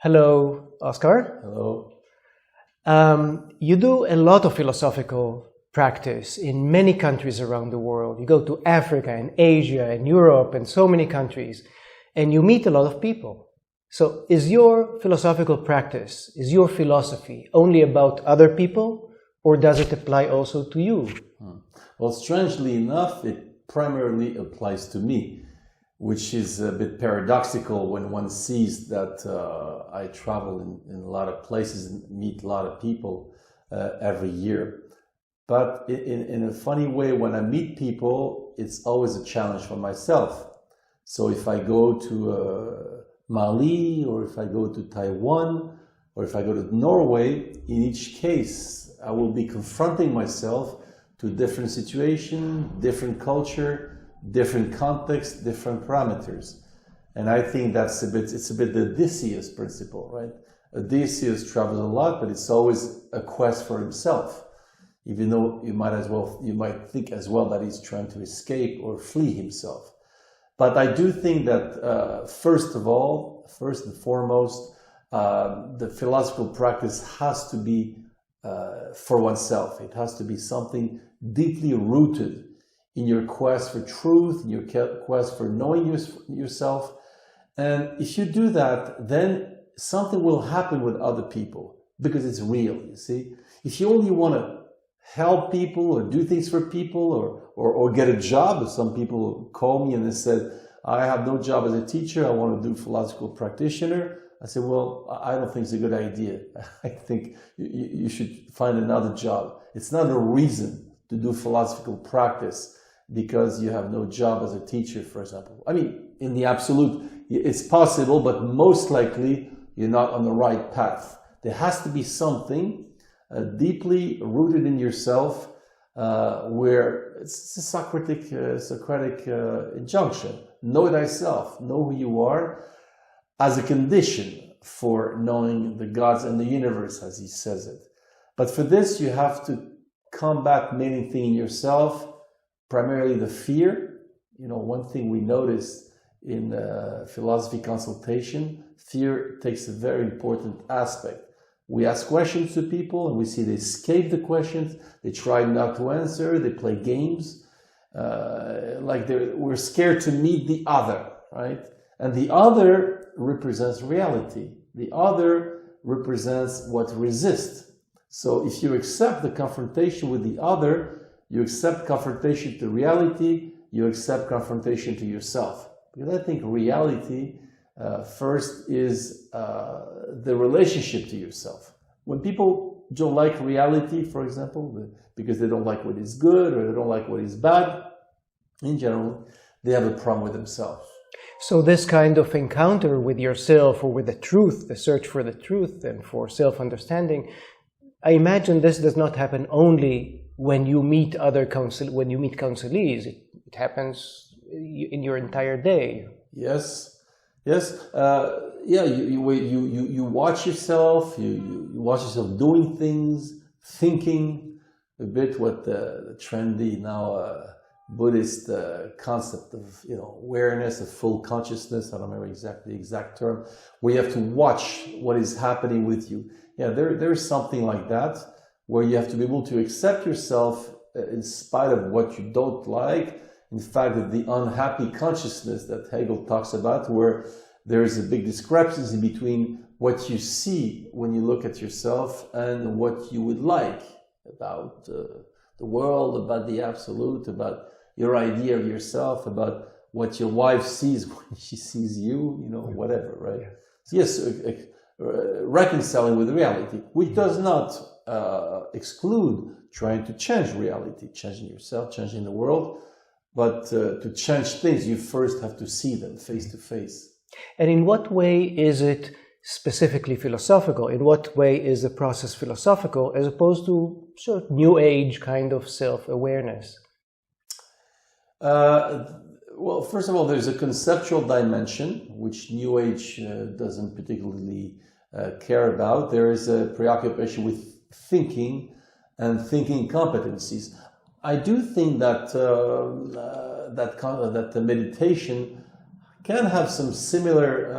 Hello, Oscar. Hello. You do a lot of philosophical practice in many countries around the world. You go to Africa and Asia and Europe and so many countries, and you meet a lot of people. So is your philosophical practice, is your philosophy only about other people, or does it apply also to you? Well, strangely enough, it primarily applies to me, which is a bit paradoxical when one sees that I travel in a lot of places and meet a lot of people every year. But in a funny way, when I meet people, it's always a challenge for myself. So if I go to Mali, or if I go to Taiwan, or if I go to Norway, in each case, I will be confronting myself to different situation, different culture, different context, different parameters. And I think it's a bit the Odysseus principle, right? Odysseus travels a lot, but it's always a quest for himself. Even though you might think as well that he's trying to escape or flee himself. But I do think that first and foremost, the philosophical practice has to be for oneself. It has to be something deeply rooted in your quest for truth, in your quest for knowing yourself. And if you do that, then something will happen with other people because it's real, you see. If you only want to help people or do things for people or get a job, as some people call me and they said, I have no job as a teacher, I want to do philosophical practitioner. I said, well, I don't think it's a good idea. I think you should find another job. It's not a reason to do philosophical practice because you have no job as a teacher, for example. I mean, in the absolute, it's possible, but most likely you're not on the right path. There has to be something deeply rooted in yourself where it's a Socratic injunction. Know thyself, know who you are, as a condition for knowing the gods and the universe, as he says it. But for this, you have to combat many things in yourself, primarily the fear. You know, one thing we noticed in philosophy consultation, fear takes a very important aspect. We ask questions to people and we see they escape the questions, they try not to answer, they play games, we're scared to meet the other, right? And the other represents reality. The other represents what resists. So if you accept the confrontation with the other, you accept confrontation to reality, you accept confrontation to yourself. Because I think reality first is the relationship to yourself. When people don't like reality, for example, because they don't like what is good or they don't like what is bad, in general, they have a problem with themselves. So this kind of encounter with yourself or with the truth, the search for the truth and for self-understanding, I imagine this does not happen only when you meet counselees. It happens in your entire day. Yes. You watch yourself. You watch yourself doing things, thinking a bit what the trendy now Buddhist concept of awareness, of full consciousness. I don't remember the exact term. Where you have to watch what is happening with you. Yeah, there's something like that where you have to be able to accept yourself in spite of what you don't like. In fact, the unhappy consciousness that Hegel talks about, where there's a big discrepancy between what you see when you look at yourself and what you would like about the world, about the absolute, about your idea of yourself, about what your wife sees when she sees you, whatever, right? Yeah. So yes, reconciling with reality, which does not exclude trying to change reality, changing yourself, changing the world. But to change things, you first have to see them face to face. And in what way is it specifically philosophical? In what way is the process philosophical as opposed to sort of new age kind of self-awareness? Well, first of all, there's a conceptual dimension, which New Age doesn't particularly care about. There is a preoccupation with thinking and thinking competencies. I do think that the meditation can have some similar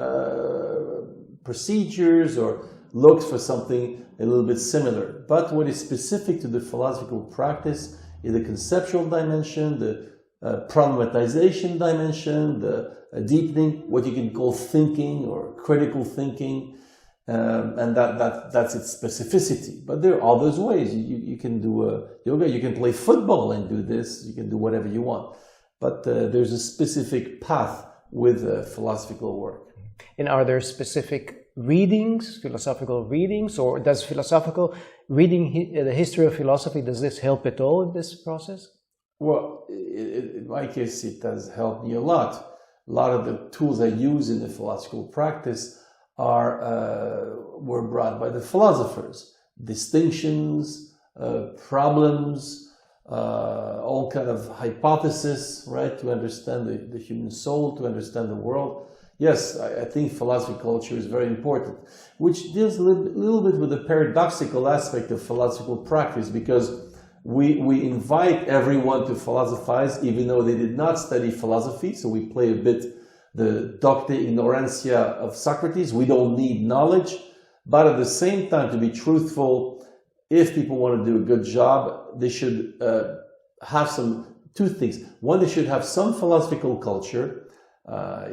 procedures or looks for something a little bit similar. But what is specific to the philosophical practice is the conceptual dimension, the problematization dimension, the deepening, what you can call thinking or critical thinking, and that's its specificity. But there are other ways. You can do yoga, you can play football and do this, you can do whatever you want. But there's a specific path with philosophical work. And are there specific readings, philosophical readings, or does philosophical reading the history of philosophy, does this help at all in this process? Well, in my case, it has helped me a lot. A lot of the tools I use in the philosophical practice were brought by the philosophers. Distinctions, problems, all kind of hypotheses, right, to understand the human soul, to understand the world. Yes, I think philosophy culture is very important, which deals a little bit with the paradoxical aspect of philosophical practice, because we invite everyone to philosophize even though they did not study philosophy. So we play a bit the docte ignorantia of Socrates. We don't need knowledge, but at the same time, to be truthful, if people want to do a good job, they should have two things. One, they should have some philosophical culture.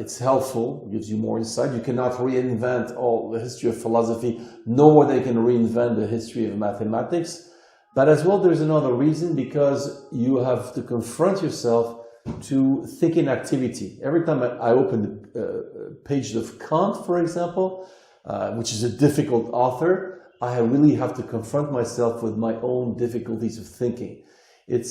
It's helpful, gives you more insight. You cannot reinvent all the history of philosophy, no more than you can reinvent the history of mathematics. But as well, there's another reason, because you have to confront yourself to thinking activity. Every time I open the page of Kant, for example, which is a difficult author, I really have to confront myself with my own difficulties of thinking. It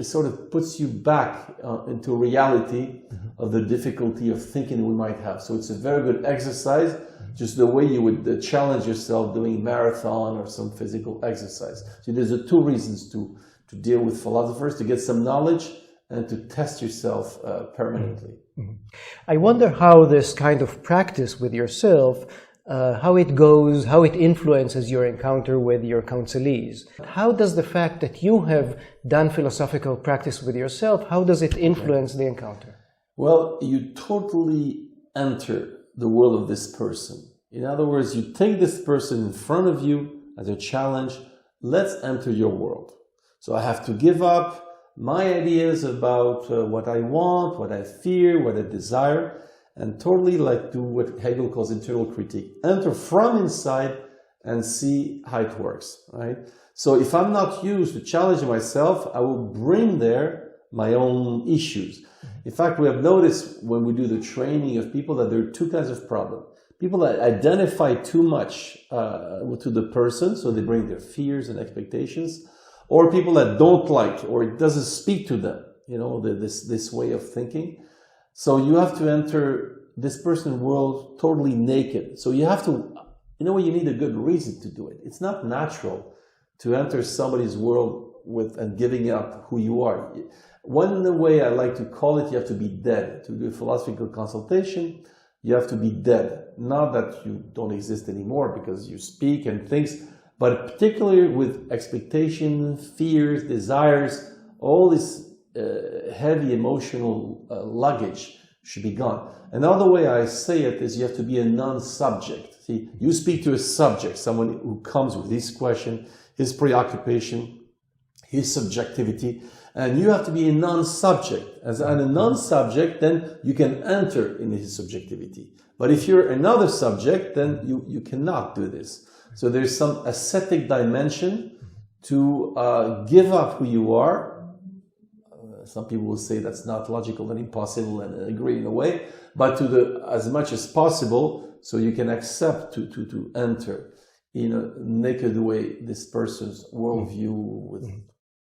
sort of puts you back into reality of the difficulty of thinking we might have. So it's a very good exercise, just the way you would challenge yourself doing marathon or some physical exercise. So there's two reasons to deal with philosophers: to get some knowledge and to test yourself permanently. I wonder how this kind of practice with yourself, how it influences your encounter with your counselees. How does the fact that you have done philosophical practice with yourself, how does it influence the encounter? Well, you totally enter the world of this person. In other words, you take this person in front of you as a challenge. Let's enter your world. So I have to give up my ideas about what I want, what I fear, what I desire, and totally do what Hegel calls internal critique. Enter from inside and see how it works, right? So if I'm not used to challenging myself, I will bring there my own issues. In fact, we have noticed when we do the training of people that there are two kinds of problems. People that identify too much to the person, so they bring their fears and expectations, or people that don't like, or it doesn't speak to them, this way of thinking. So you have to enter this person's world totally naked. So you have to, you need a good reason to do it. It's not natural to enter somebody's world and giving up who you are. One way I like to call it, you have to be dead. To do a philosophical consultation, you have to be dead. Not that you don't exist anymore because you speak and things, but particularly with expectation, fears, desires, all this heavy emotional luggage should be gone. Another way I say it is you have to be a non-subject. See, you speak to a subject, someone who comes with his question, his preoccupation, his subjectivity, and you have to be a non-subject. As a non-subject, then you can enter in his subjectivity. But if you're another subject, then you cannot do this. So there's some ascetic dimension to give up who you are. Some people will say that's not logical and impossible, and agree in a way, but as much as possible, so you can accept to enter in a naked way this person's worldview with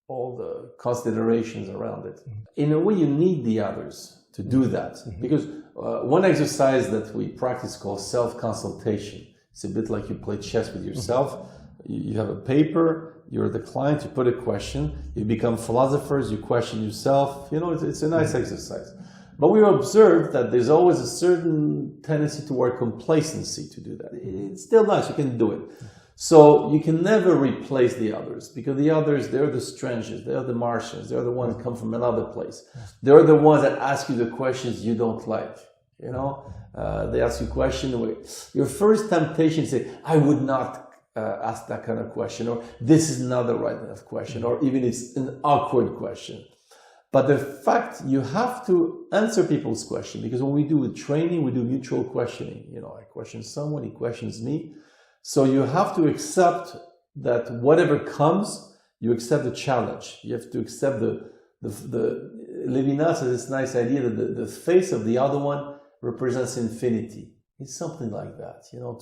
all the considerations around it. In a way, you need the others to do that, because one exercise that we practice called self-consultation. It's a bit like you play chess with yourself. You have a paper, you're the client, you put a question, you become philosophers, you question yourself. It's a nice exercise. But we observe that there's always a certain tendency toward complacency to do that. It's still nice, you can do it. So you can never replace the others, because the others, they're the strangers, they're the Martians, they're the ones that come from another place. They're the ones that ask you the questions you don't like. You know, they ask you a question. Your first temptation is say, I would not ask that kind of question, or this is not the right enough question, or even it's an awkward question. But the fact you have to answer people's question, because when we do training, we do mutual questioning. You know, I question someone, he questions me. So you have to accept that whatever comes, you accept the challenge. You have to accept the Levinas has this nice idea that the face of the other one represents infinity. It's something like that, you know,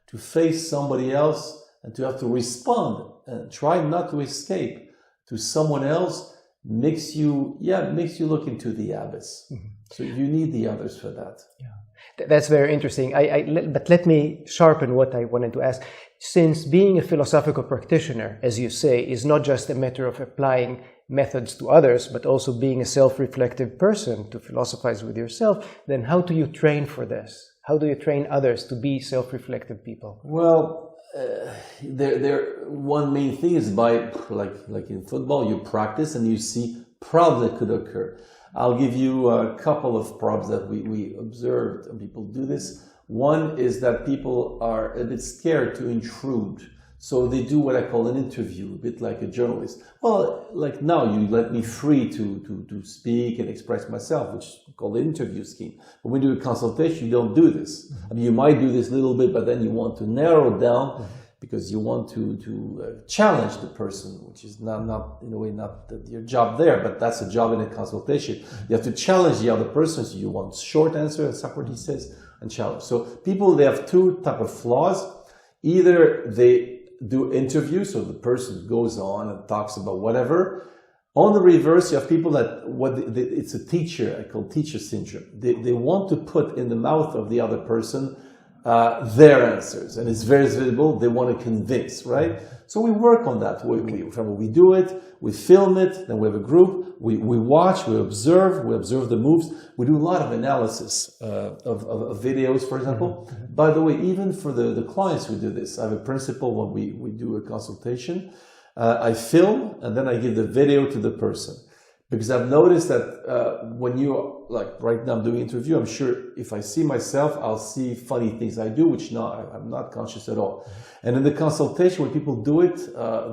to face somebody else and to have to respond and try not to escape to someone else makes you look into the abyss. Mm-hmm. So you need the others for that. Yeah, that's very interesting. But let me sharpen what I wanted to ask. Since being a philosophical practitioner, as you say, is not just a matter of applying methods to others, but also being a self-reflective person to philosophize with yourself, then how do you train for this? How do you train others to be self-reflective people? Well, one main thing is by, like in football, you practice and you see problems that could occur. I'll give you a couple of problems that we observed, and people do this. One is that people are a bit scared to intrude. So they do what I call an interview, a bit like a journalist. Well, like now you let me free to speak and express myself, which is called the interview scheme. But when you do a consultation, you don't do this. I mean, you might do this a little bit, but then you want to narrow down because you want to challenge the person, which is not in a way not your job there, but that's a job in a consultation. You have to challenge the other person, so you want short answer, as Socrates says, and challenge. So people, they have two type of flaws. Either they do interviews, so the person goes on and talks about whatever. On the reverse, you have people that it's a teacher, I call teacher syndrome. They want to put in the mouth of the other person their answers, and it's very visible. They want to convince, right? So we work on that. We do it, we film it, then we have a group, we watch, we observe the moves. We do a lot of analysis of videos, for example. By the way, even for the clients who do this, I have a principle when we do a consultation. I film and then I give the video to the person. Because I've noticed that when you, like right now I'm doing an interview, I'm sure if I see myself, I'll see funny things I do, which I'm not conscious at all. And in the consultation, when people do it,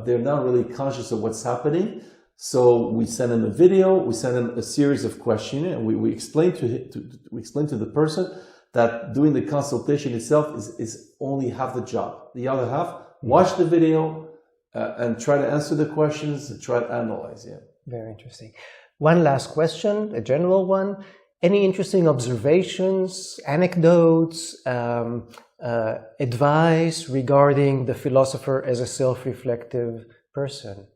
they're not really conscious of what's happening. So we send them a video, we send them a series of questions, and we explain to the person that doing the consultation itself is only half the job. The other half, watch the video and try to answer the questions and try to analyze. Yeah. Very interesting. One last question, a general one. Any interesting observations, anecdotes, advice regarding the philosopher as a self-reflective person?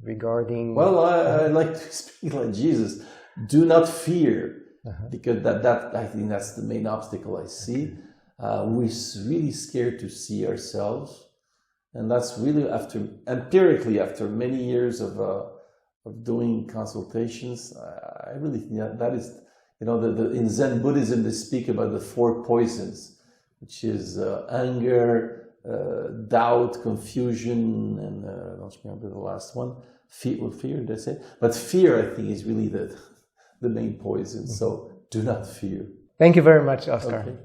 Regarding... Well, I like to speak like Jesus. Do not fear, because that I think that's the main obstacle I see. We're really scared to see ourselves. And that's really empirically, after many years of doing consultations, I really think that is, you know, in Zen Buddhism they speak about the 4 poisons, which is anger, doubt, confusion, and I don't remember the last one. Fear, did I say? But fear, I think, is really the main poison. So do not fear. Thank you very much, Oscar. Okay.